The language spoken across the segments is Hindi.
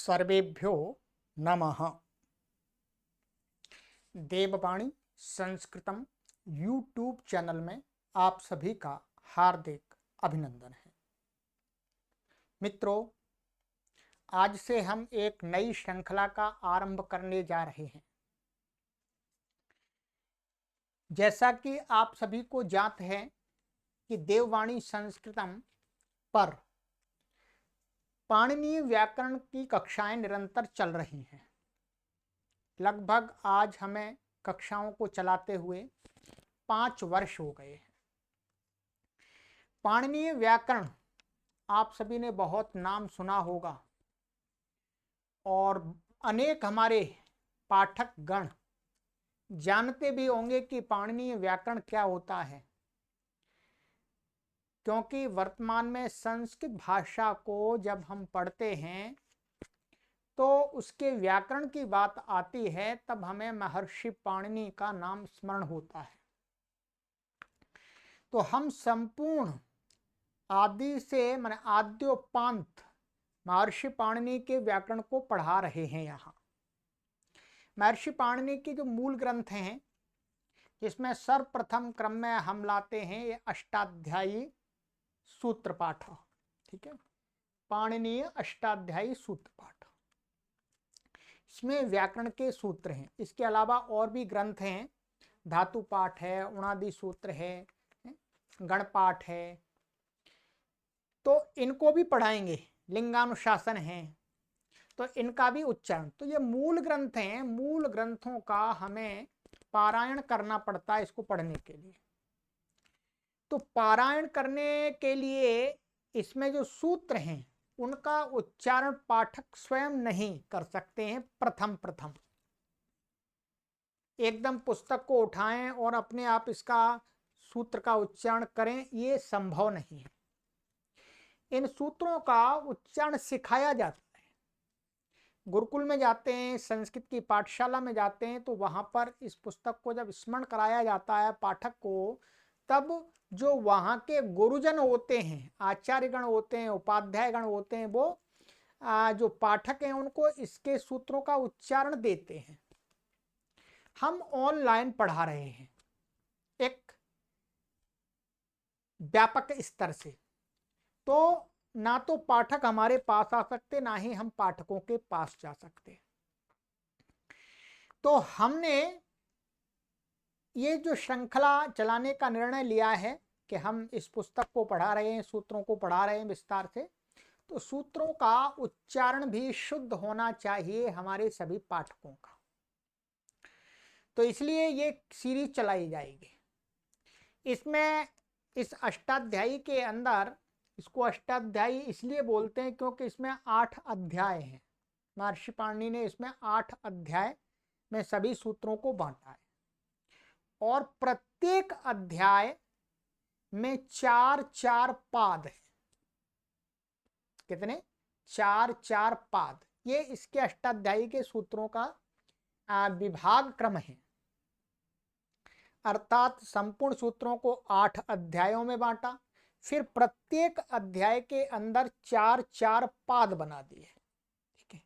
सर्वेभ्यो नमः। देववाणी संस्कृतम यूट्यूब चैनल में आप सभी का हार्दिक अभिनंदन है। मित्रों, आज से हम एक नई श्रृंखला का आरंभ करने जा रहे हैं। जैसा कि आप सभी को ज्ञात है कि देववाणी संस्कृतम पर पाणिनीय व्याकरण की कक्षाएं निरंतर चल रही हैं। लगभग आज हमें कक्षाओं को चलाते हुए 5 वर्ष हो गए हैं। पाणिनीय व्याकरण आप सभी ने बहुत नाम सुना होगा और अनेक हमारे पाठक गण जानते भी होंगे कि पाणिनीय व्याकरण क्या होता है, क्योंकि वर्तमान में संस्कृत भाषा को जब हम पढ़ते हैं तो उसके व्याकरण की बात आती है तब हमें महर्षि पाणिनि का नाम स्मरण होता है। तो हम संपूर्ण आदि से माने आद्योपांत महर्षि पाणिनि के व्याकरण को पढ़ा रहे हैं। यहाँ महर्षि पाणिनि के जो मूल ग्रंथ हैं, जिसमें सर्वप्रथम क्रम में हम लाते हैं ये अष्टाध्यायी सूत्र पाठ। ठीक है, पाणिनीय अष्टाध्यायी सूत्र पाठ, इसमें व्याकरण के सूत्र हैं। इसके अलावा और भी ग्रंथ हैं, धातु पाठ है, उणादि सूत्र है, गण पाठ है, तो इनको भी पढ़ाएंगे। लिंगानुशासन है, तो इनका भी उच्चारण। तो ये मूल ग्रंथ हैं, मूल ग्रंथों का हमें पारायण करना पड़ता है इसको पढ़ने के लिए। तो पारायण करने के लिए इसमें जो सूत्र हैं उनका उच्चारण पाठक स्वयं नहीं कर सकते हैं। प्रथम एकदम पुस्तक को उठाएं और अपने आप इसका सूत्र का उच्चारण करें, ये संभव नहीं है। इन सूत्रों का उच्चारण सिखाया जाता है। गुरुकुल में जाते हैं, संस्कृत की पाठशाला में जाते हैं, तो वहां पर इस पुस्तक को जब स्मरण कराया जाता है पाठक को, तब जो वहां के गुरुजन होते हैं, आचार्यगण होते हैं, उपाध्यायगण होते हैं, वो जो पाठक हैं उनको इसके सूत्रों का उच्चारण देते हैं। हम ऑनलाइन पढ़ा रहे हैं एक व्यापक स्तर से, तो ना तो पाठक हमारे पास आ सकते, ना ही हम पाठकों के पास जा सकते। तो हमने ये जो श्रृंखला चलाने का निर्णय लिया है कि हम इस पुस्तक को पढ़ा रहे हैं, सूत्रों को पढ़ा रहे हैं विस्तार से, तो सूत्रों का उच्चारण भी शुद्ध होना चाहिए हमारे सभी पाठकों का। तो इसलिए ये सीरीज चलाई जाएगी। इसमें इस अष्टाध्यायी के अंदर, इसको अष्टाध्यायी इसलिए बोलते हैं क्योंकि इसमें 8 अध्याय हैं। महर्षि पाणिनि ने इसमें 8 अध्याय में सभी सूत्रों को बांटा है और प्रत्येक अध्याय में 4-4 पाद है। कितने? 4-4 पाद। ये इसके अष्टाध्यायी के सूत्रों का विभाग क्रम है। अर्थात संपूर्ण सूत्रों को 8 अध्यायों में बांटा, फिर प्रत्येक अध्याय के अंदर 4-4 पाद बना दिए। ठीक है,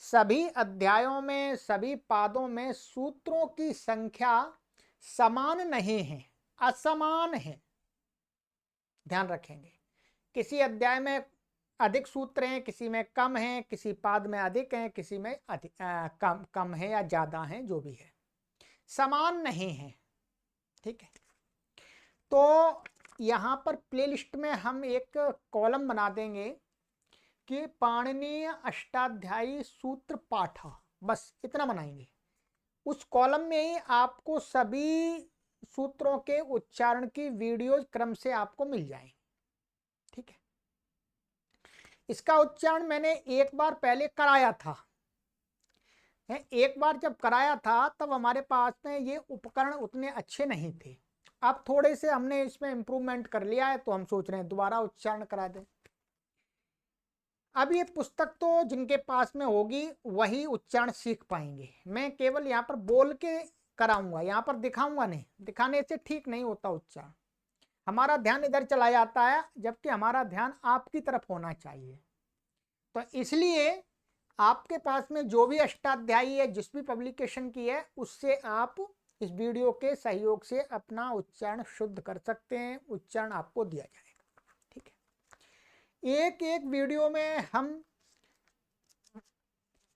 सभी अध्यायों में, सभी पादों में सूत्रों की संख्या समान नहीं है, असमान है। ध्यान रखेंगे, किसी अध्याय में अधिक सूत्र हैं, किसी में कम हैं, किसी पाद में अधिक हैं, किसी में अधिक कम है या ज्यादा हैं, जो भी है समान नहीं है। ठीक है, तो यहाँ पर प्लेलिस्ट में हम एक कॉलम बना देंगे कि पाणिनीय अष्टाध्यायी सूत्र पाठ, बस इतना बनाएंगे। उस कॉलम में ही आपको सभी सूत्रों के उच्चारण की वीडियो क्रम से आपको मिल जाएंगे। ठीक है, इसका उच्चारण मैंने एक बार पहले कराया था। एक बार जब कराया था तब हमारे पास में ये उपकरण उतने अच्छे नहीं थे। अब थोड़े से हमने इसमें इम्प्रूवमेंट कर लिया है, तो हम सोच रहे हैं दोबारा उच्चारण करा दें। अब ये पुस्तक तो जिनके पास में होगी वही उच्चारण सीख पाएंगे। मैं केवल यहाँ पर बोल के कराऊंगा, यहाँ पर दिखाऊंगा नहीं। दिखाने से ठीक नहीं होता उच्चारण, हमारा ध्यान इधर चला जाता है, जबकि हमारा ध्यान आपकी तरफ होना चाहिए। तो इसलिए आपके पास में जो भी अष्टाध्यायी है, जिस भी पब्लिकेशन की है, उससे आप इस वीडियो के सहयोग से अपना उच्चारण शुद्ध कर सकते हैं। उच्चारण आपको दिया जाएगा। ठीक है, एक एक वीडियो में हम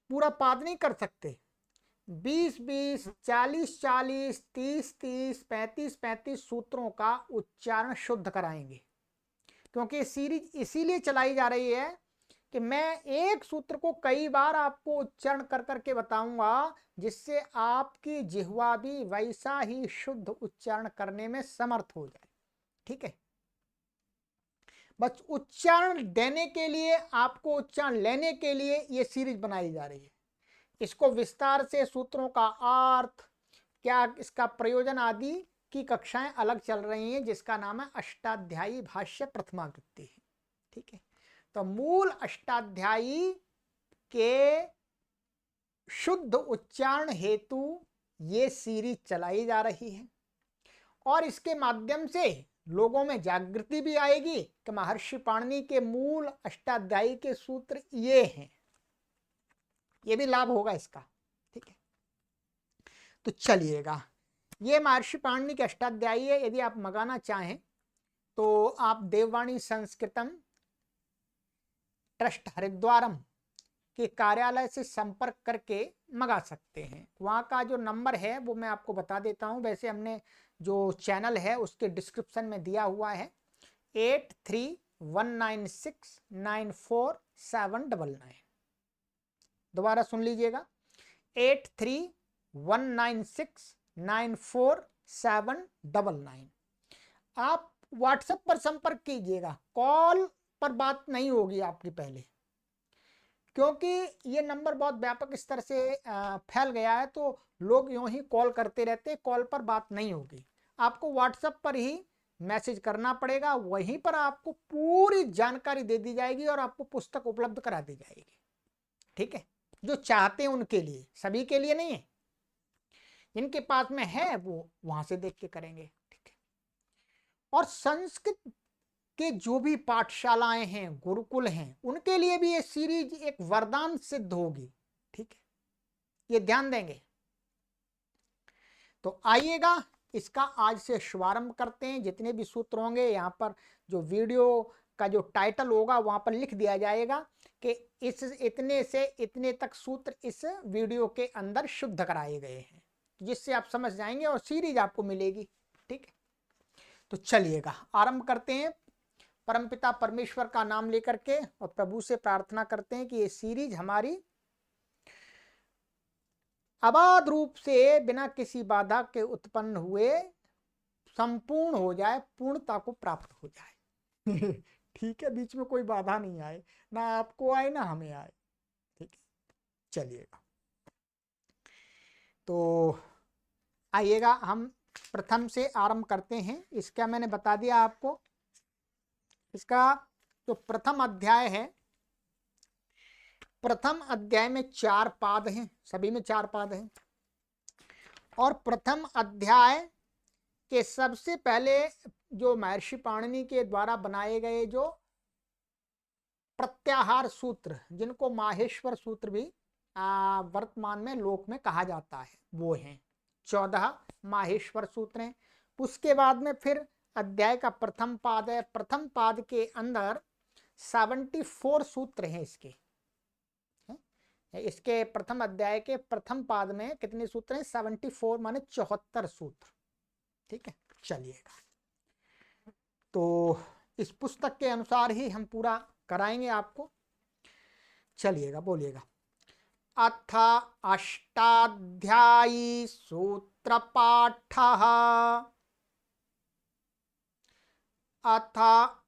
पूरा पाठ नहीं कर सकते। 20-20, 40-40, 30-30, 35-35 सूत्रों का उच्चारण शुद्ध कराएंगे। क्योंकि सीरीज इसीलिए चलाई जा रही है कि मैं एक सूत्र को कई बार आपको उच्चारण कर करके बताऊंगा, जिससे आपकी जिह्वा भी वैसा ही शुद्ध उच्चारण करने में समर्थ हो जाए। ठीक है, बस उच्चारण देने के लिए, आपको उच्चारण लेने के लिए ये सीरीज बनाई जा रही है। इसको विस्तार से सूत्रों का अर्थ, क्या इसका प्रयोजन आदि की कक्षाएं अलग चल रही हैं, जिसका नाम है अष्टाध्यायी भाष्य प्रथमावृत्ति। ठीक है, तो मूल अष्टाध्यायी के शुद्ध उच्चारण हेतु ये सीरीज चलाई जा रही है, और इसके माध्यम से लोगों में जागृति भी आएगी कि महर्षि पाणिनि के मूल अष्टाध्यायी के सूत्र ये हैं। ये भी लाभ होगा इसका। ठीक है, तो चलिएगा, ये महर्षि पाणिनि के अष्टाध्यायी है। यदि आप मंगाना चाहें तो आप देववाणी संस्कृतम ट्रस्ट हरिद्वारम के कार्यालय से संपर्क करके मंगा सकते हैं। वहाँ का जो नंबर है वो मैं आपको बता देता हूँ। वैसे हमने जो चैनल है उसके डिस्क्रिप्शन में दिया हुआ है, 8319694799। दोबारा सुन लीजिएगा, 8319694799। आप व्हाट्सएप पर संपर्क कीजिएगा, कॉल पर बात नहीं होगी आपकी पहले, क्योंकि ये नंबर बहुत व्यापक स्तर से फैल गया है, तो लोग यूं ही कॉल करते रहते हैं, कॉल पर बात नहीं होगी। आपको व्हाट्सएप पर ही मैसेज करना पड़ेगा, वहीं पर आपको पूरी जानकारी दे दी जाएगी और आपको पुस्तक उपलब्ध करा दी जाएगी। ठीक है, जो चाहते हैं उनके लिए, सभी के लिए नहीं है। जिनके पास में है वो वहां से देख के करेंगे। ठीक है, और संस्कृत के जो भी पाठशालाएं हैं, गुरुकुल हैं, उनके लिए भी ये सीरीज एक वरदान सिद्ध होगी। ठीक है, ये ध्यान देंगे। तो आइएगा, इसका आज से शुभारंभ करते हैं। जितने भी सूत्र होंगे यहाँ पर, जो वीडियो का जो टाइटल होगा वहां पर लिख दिया जाएगा कि इस इतने से इतने तक सूत्र इस वीडियो के अंदर शुद्ध कराए गए हैं, जिससे आप समझ जाएंगे और सीरीज आपको मिलेगी। ठीक है, तो चलिएगा आरंभ करते हैं परमपिता परमेश्वर का नाम लेकर के, और प्रभु से प्रार्थना करते हैं कि ये सीरीज हमारी अबाध रूप से बिना किसी बाधा के उत्पन्न हुए संपूर्ण हो जाए, पूर्णता को प्राप्त हो जाए। ठीक है, बीच में कोई बाधा नहीं आए, ना आपको आए ना हमें आए। ठीक है, चलिएगा, तो आइएगा हम प्रथम से आरंभ करते हैं। इसका मैंने बता दिया आपको, इसका जो प्रथम अध्याय है, प्रथम अध्याय में 4 पाद हैं, सभी में 4 पाद हैं। और प्रथम अध्याय के सबसे पहले जो महर्षि पाणिनि के द्वारा बनाए गए जो प्रत्याहार सूत्र, जिनको माहेश्वर सूत्र भी वर्तमान में लोक में कहा जाता है, वो हैं 14 माहेश्वर सूत्र हैं। उसके बाद में फिर अध्याय का प्रथम पाद है। प्रथम पाद के अंदर 74 सूत्र हैं। इसके प्रथम अध्याय के प्रथम पाद में कितने सूत्र हैं? 74 माने 74 सूत्र। ठीक है, चलिएगा, तो इस पुस्तक के अनुसार ही हम पूरा कराएंगे आपको। चलिएगा, बोलिएगा। अथ अष्टाध्यायी सूत्र पाठः। अथ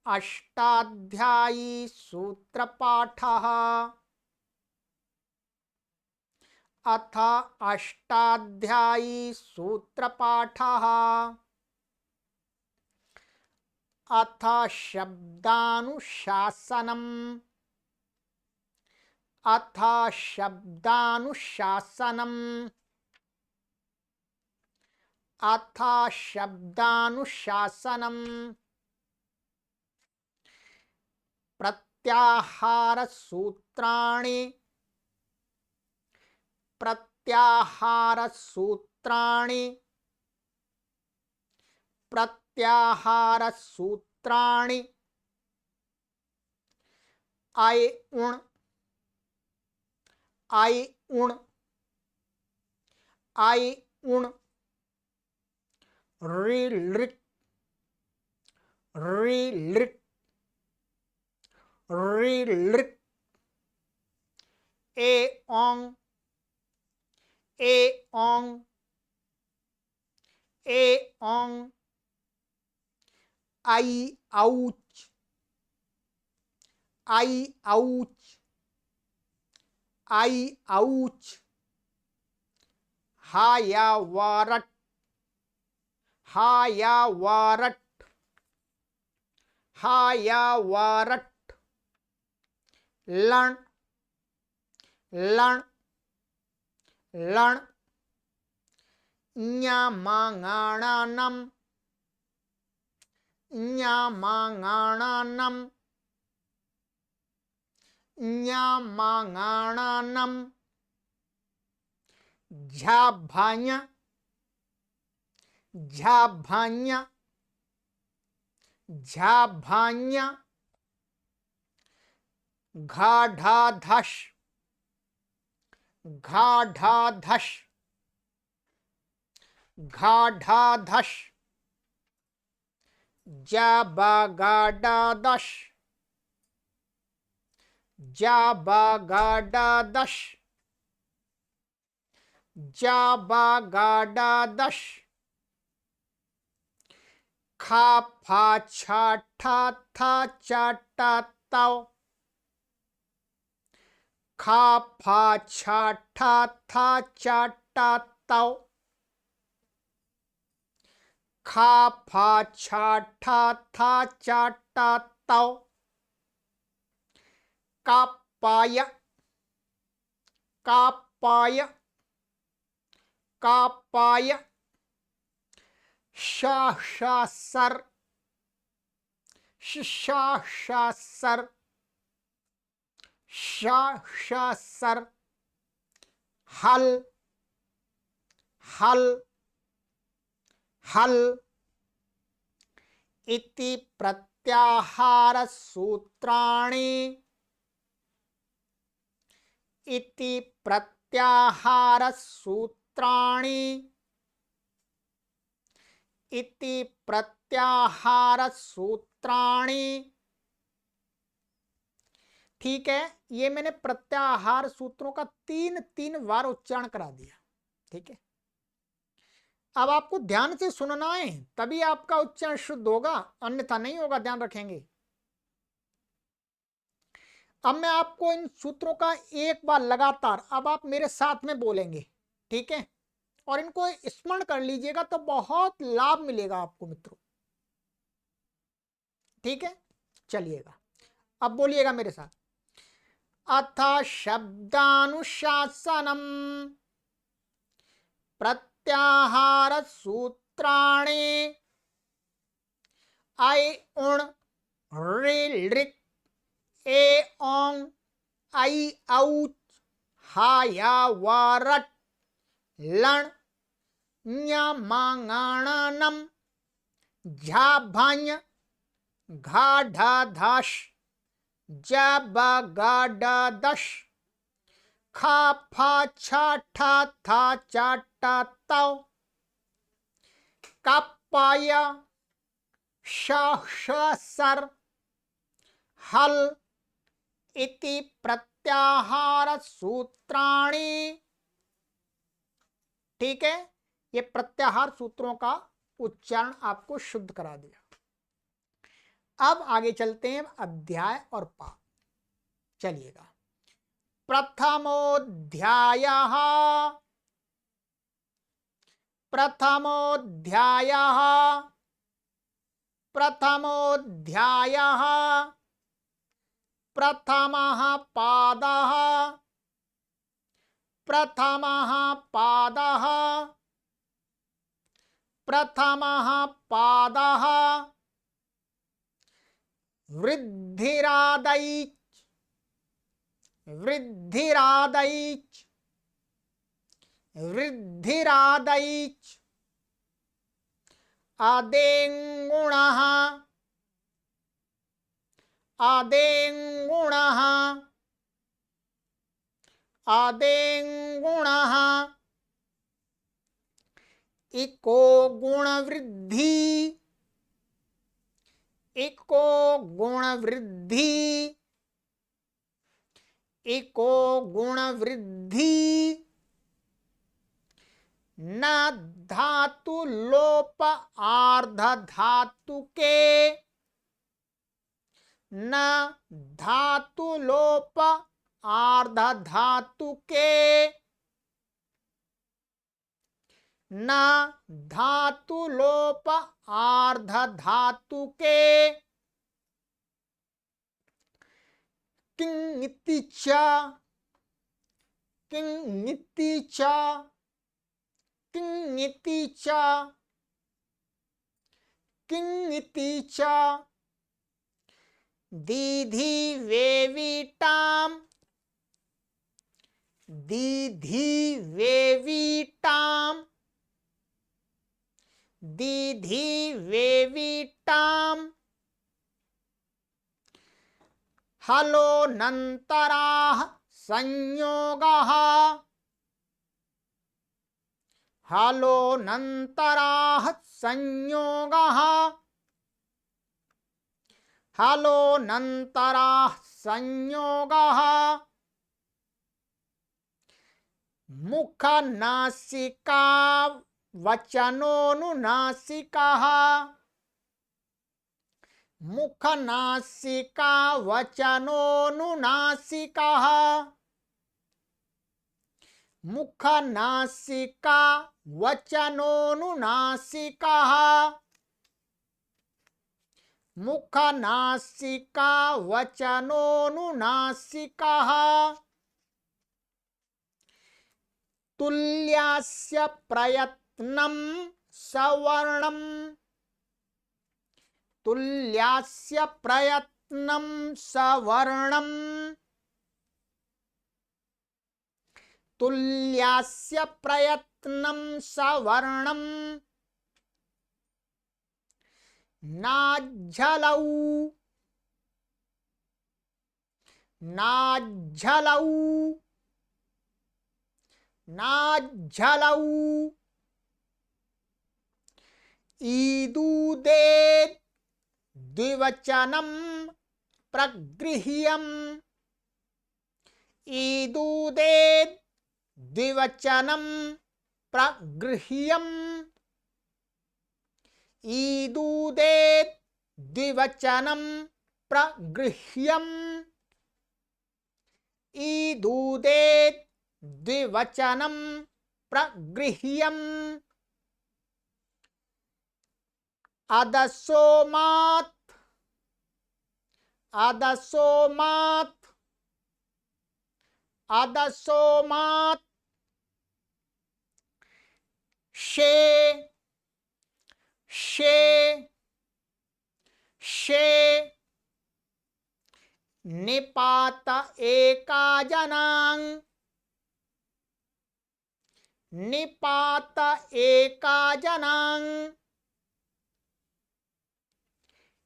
अष्टाध्यायी सूत्र पाठः। अथ अष्टाध्यायी सूत्र पाठः। अथ शब्दानुशासनम्। अथ शब्दानुशासनम्। अथ शब्दानुशासनम्। प्रत्याहार सूत्राणि। प्रत्याहार सूत्राणि, प्रत्याहार सूत्राणि आय उण, आय उण, आय उण, रि लृक्, रि लृक्, रि लृक्, ए ओंग, ए ओंग, ए ओंग, आई औच, आई औच, आई औच, हा या वारट, हा या वारट, हा या वारट, लण, लण, लण, ञमाङाणानम, ञमाङाणानम, ञमाङाणानम, झाभाञ, झाभाञ, झाभाञ, घाढाधश, घाढाधश, घाढाधश, जाबागाडादश, जाबागाडादश, जाबागाडादश, खा फा छा ठा था चा टा ताओ, खा फा छा ठा था चा टा ताओ, खा फा छा ठा था चा टा ताओ, कापाय, कापाय, कापाय, शाशासर, शाशासर, शाशासर, हल, हल, हल, इति प्रत्याहार सूत्राणि, इति प्रत्याहार सूत्राणि, इति प्रत्याहार सूत्राणि। ठीक है, ये मैंने प्रत्याहार सूत्रों का 3 बार उच्चारण करा दिया। ठीक है, अब आपको ध्यान से सुनना है, तभी आपका उच्चारण शुद्ध होगा, अन्यथा नहीं होगा, ध्यान रखेंगे। अब मैं आपको इन सूत्रों का एक बार लगातार, अब आप मेरे साथ में बोलेंगे। ठीक है, और इनको स्मरण कर लीजिएगा तो बहुत लाभ मिलेगा आपको मित्रों। ठीक है, चलिएगा, अब बोलिएगा मेरे साथ। अथ शब्दानुशासनम प्रत्याहार सूत्राणि ऐ उण ऋ लृक् ए ओंग ऐ औच हा या वा रट लण ञमाङाणानम झाभाञ घाढाधश जाबागाडादश खा फा छा ठा था चा टा ताओ कापाय शाशासर हल इति प्रत्याहार सूत्राणि। ठीक है, ये प्रत्याहार सूत्रों का उच्चारण आपको शुद्ध करा दिया। अब आगे चलते हैं अध्याय और पाठ। चलिएगा, प्रथमोऽध्यायः, प्रथमोऽध्यायः, प्रथमोऽध्यायः, प्रथमः पादः, प्रथमः पादः, प्रथमः पादः, वृद्धिरादैच, वृद्धिरादैच, वृद्धिरादैच आदेङ्गुणः आदेङ्गुणः आदेङ्गुणः इको गुणवृद्धि इको गुणवृद्धि इको गुणवृद्धि न धातु लोप आर्ध धातु के न धातु लोप आर्ध धातु के न धातु लोप आर्ध धातु के किंग इति च किंग इति च किंग इति च किंग इति च दीधि वेविटाम दीधि वेविटाम दीधि वेविटाम हलोनन्तराः संयोगः हलोनन्तराः संयोगः हलोनन्तराः संयोगः मुखनासिका वचनोनुनासिकः मुखनासिका वचनोनुनासिकः मुखनासिका वचनोनुनासिकः मुखनासिका वचनोनुनासिकः तुल्यस्य प्रयत्नं सवर्णं तुल्यस्य प्रयत्नं सवर्णं तुल्यस्य प्रयत्नं सवर्णं नाज्झलौ नाज्झलौ नाज्झलौ ईदुदेत् द्विवचनं प्रगृह्यम् ईदुदेत् द्विवचनं प्रगृह्यम् ईदुदेत् द्विवचनं प्रगृह्यम् ईदुदेत् द्विवचनं प्रगृह्यम् अदसोमात् अदसोमात् अदसोमात् शे शे शे निपात एका जनां निपात एका जनां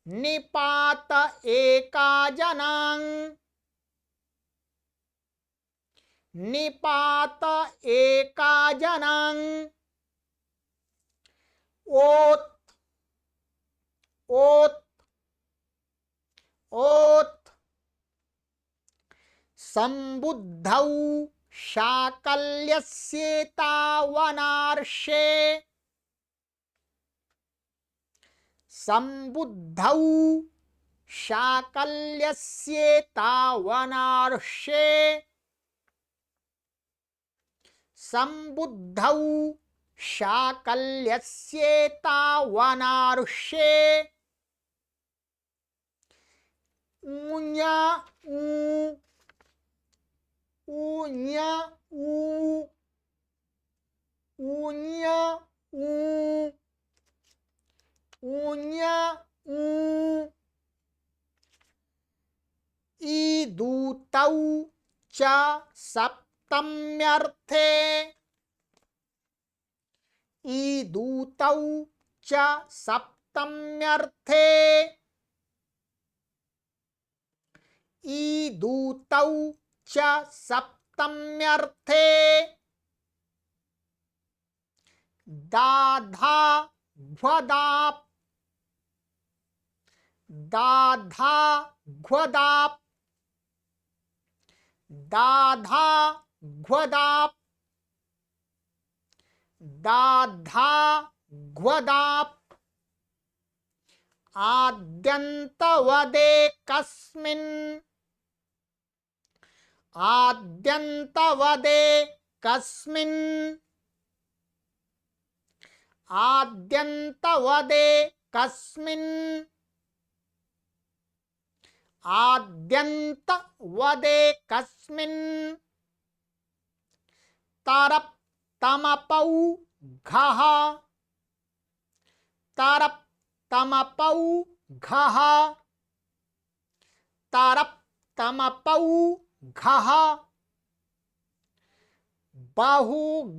निपात एका जनां निपात एका जनां ओत ओत ओत संबुद्धौ शाकल्यस्येतावनार्षे संबुद्धौ शाकल्यस्येतावनार्षे संबुद्धौ शाकल्यस्येतावनार्षे ऊञा ऊ ऊञा ऊ ऊञा ऊ ऊञा ऊ ईदूतौ च सप्तम्यर्थे ईदूतौ च सप्तम्यर्थे ईदूतौ च सप्तम्यर्थे दाधा घ्वदाप दाधा घ्वदाप दाधा घ्वदाप दाधा घ्वदाप आद्यन्तवदे कस्मिन् आद्यन्तवदे कस्मिन् आद्यन्तवदे कस्मिन् आद्यन्तवदे कस्मिन् तरप्तमपौ घः तरप्तमपौ घः तरप्तमपौ घः बहुगणवतुडति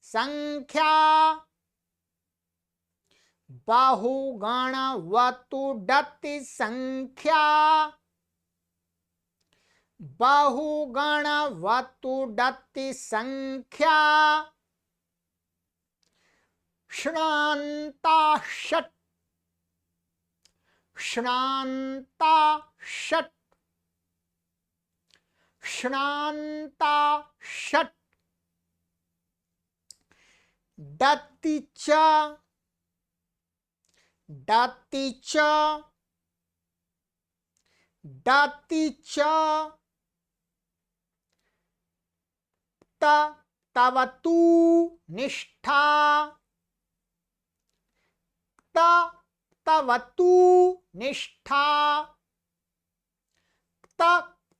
संख्या बहुगणवतुडति संख्या बहुगणवतुडति संख्या श्रान्ता षट् श्रान्ता षट् श्रान्ता षट् दति च दति च दति च तवतु निष्ठा तवतु निष्ठा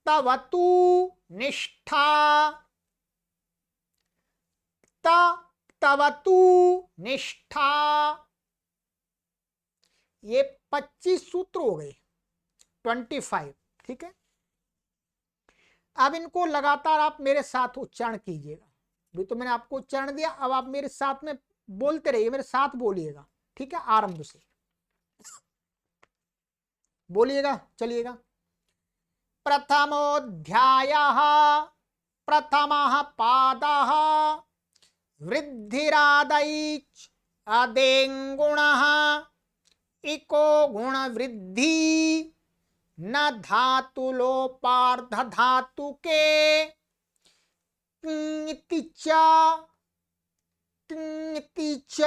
तवतु निष्ठा तवतु निष्ठा। ये 25 सूत्र हो गए, 25। ठीक है, अब इनको लगातार आप मेरे साथ उच्चारण कीजिएगा। अभी तो मैंने आपको उच्चारण दिया, अब आप मेरे साथ में बोलते रहिए, मेरे साथ बोलिएगा। ठीक है, आरंभ से बोलिएगा, चलिएगा। प्रथमोऽध्यायः प्रथमः पादः वृद्धिरादैच अदेङ्गुणः इको गुण वृद्धि न धातु लोपार्ध धातु के तिंगति च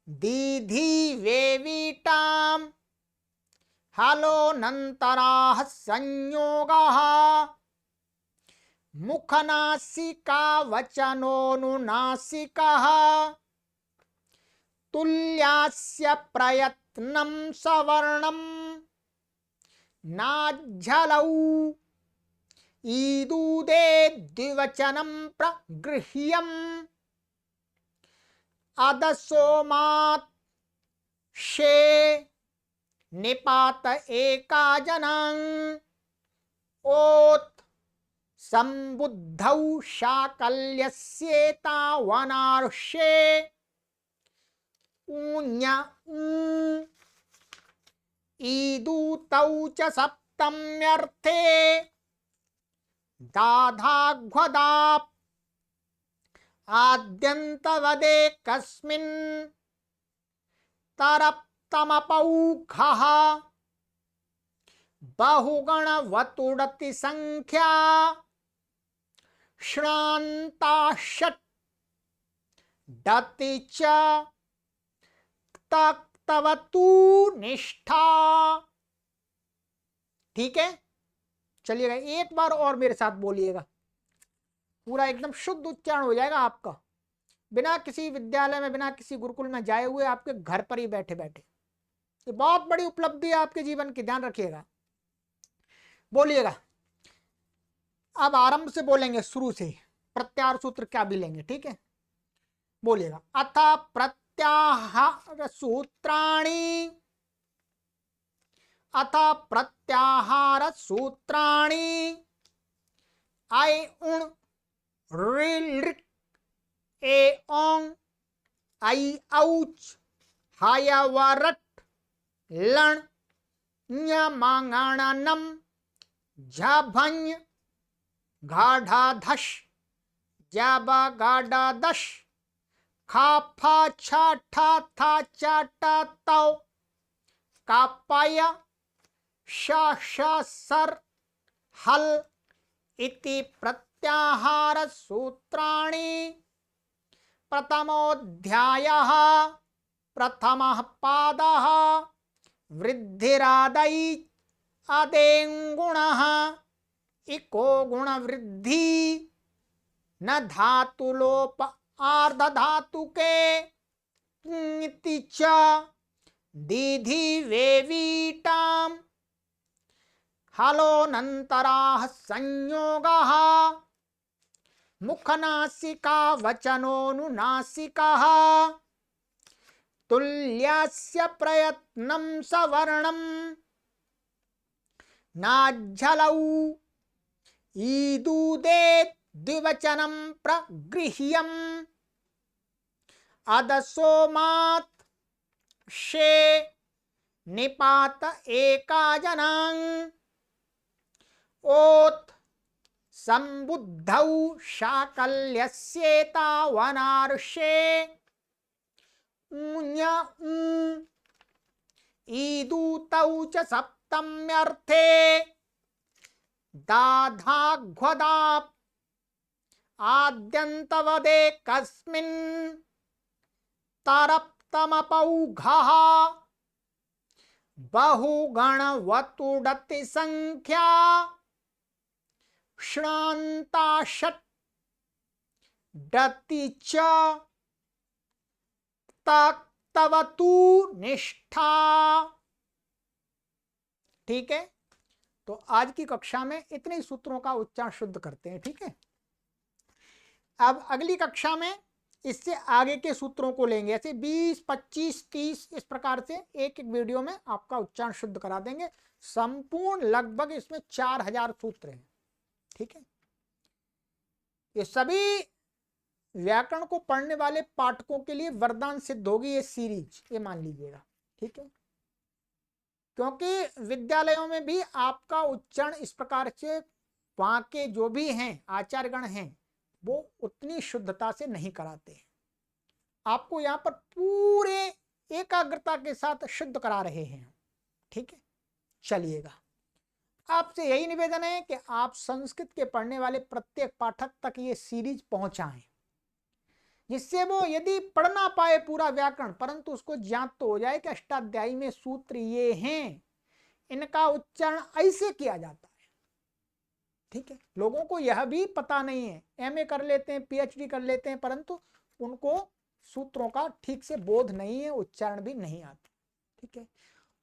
दीधि वेवीटाम हलोनन्तराः संयोगः मुखनासिका वचनोनुनासिकः तुल्यास्य प्रयत्नं सवर्णं नाझ्झलौ ईदूदे द्विवचनं प्रगृह्यम् अदसोमात् शे निपात एकाजनं ओत् संबुद्धौ शाकल्यस्येतावनार्षे ऊञ्या ईदूतौ च सप्तम्यर्थे दाधाघ्वदाप् आद्यन्तवदे कस्मिन् तरप्तमपौ घः बहुगणवतुडति संख्या श्रान्ता षट् दति च तवतु निष्ठा। ठीक है, चलिएगा, एक बार और मेरे साथ बोलिएगा, पूरा एकदम शुद्ध उच्चारण हो जाएगा आपका, बिना किसी विद्यालय में, बिना किसी गुरुकुल में जाए हुए, आपके घर पर ही बैठे बैठे। ये बहुत बड़ी उपलब्धि है आपके जीवन की, ध्यान रखिएगा। बोलिएगा, अब आरंभ से बोलेंगे, शुरू से, प्रत्याहार सूत्र क्या भी लेंगे। ठीक है, बोलिएगा। अथ प्रत्याहार सूत्राणि अथ प्रत्याहार सूत्राणि ऐ उण ऋ ए ओंग आई औच हाय वरट लण ञ मांगाणनम झभञ घाढ़ाधश जाबा गाढ़ादश खा फा छा ठा था चा टा तौ कापाय शा शा सर हल इति प्रत्याहार सूत्राणि प्रथमोऽध्यायः प्रथमः पादः वृद्धिरादै आदेङ्गुणः इको गुणवृद्धि न धातुलोप आर्धधातुके इति च दीधि वेवीटाम् हलोऽनन्तराः संयोगः मुखनासिका वचनोऽनुनासिकः तुल्यस्य प्रयत्नं सवर्णं नाज्झलौ ईदुदेत् द्विवचनं प्रगृह्यम् अदसोमात् शे निपात एकाजनां ओत् संबुद्धौ शाकल्यस्येता वनार्षे ऊञ ऊ ईदूतौ च सप्तम्यर्थे दाधाघ्वदाप् आद्यन्तवदे कस्मिन् तरप्तमपौघः बहुगणवतुडति संख्या श्रान्ताषट् डति च तक्तवतु निष्ठा। ठीक है, तो आज की कक्षा में इतने सूत्रों का उच्चारण शुद्ध करते हैं। ठीक है, अब अगली कक्षा में इससे आगे के सूत्रों को लेंगे, ऐसे 20, 25, 30 इस प्रकार से एक एक वीडियो में आपका उच्चारण शुद्ध करा देंगे। संपूर्ण लगभग इसमें 4000 सूत्र हैं। ठीक है, ये सभी व्याकरण को पढ़ने वाले पाठकों के लिए वरदान सिद्ध होगी ये सीरीज, ये मान लीजिएगा। ठीक है, क्योंकि विद्यालयों में भी आपका उच्चारण इस प्रकार से वहां के जो भी हैं आचार्यगण हैं वो उतनी शुद्धता से नहीं कराते हैं। आपको यहाँ पर पूरे एकाग्रता के साथ शुद्ध करा रहे हैं। ठीक है, चलिएगा, आपसे यही निवेदन है कि आप संस्कृत के पढ़ने वाले प्रत्येक पाठक तक ये सीरीज पहुंचाएं, जिससे वो यदि पढ़ ना पाए पूरा व्याकरण परंतु उसको ज्ञात तो हो जाए कि अष्टाध्यायी में सूत्र ये हैं, इनका उच्चारण ऐसे किया जाता है। ठीक है, लोगों को यह भी पता नहीं है, एमए कर लेते हैं, पीएचडी कर लेते हैं, परंतु उनको सूत्रों का ठीक से बोध नहीं है, उच्चारण भी नहीं आता। ठीक है,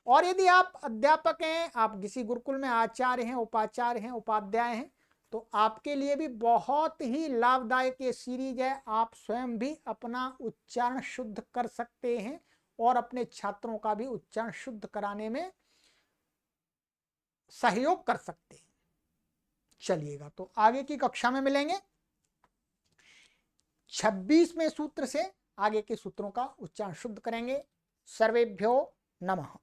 और यदि आप अध्यापक हैं, आप किसी गुरुकुल में आचार्य हैं, उपाचार्य हैं, उपाध्याय हैं, तो आपके लिए भी बहुत ही लाभदायक ये सीरीज है। आप स्वयं भी अपना उच्चारण शुद्ध कर सकते हैं और अपने छात्रों का भी उच्चारण शुद्ध कराने में सहयोग कर सकते हैं। चलिएगा, तो आगे की कक्षा में मिलेंगे। 26वें सूत्र से आगे के सूत्रों का उच्चारण शुद्ध करेंगे। सर्वेभ्यो नमः।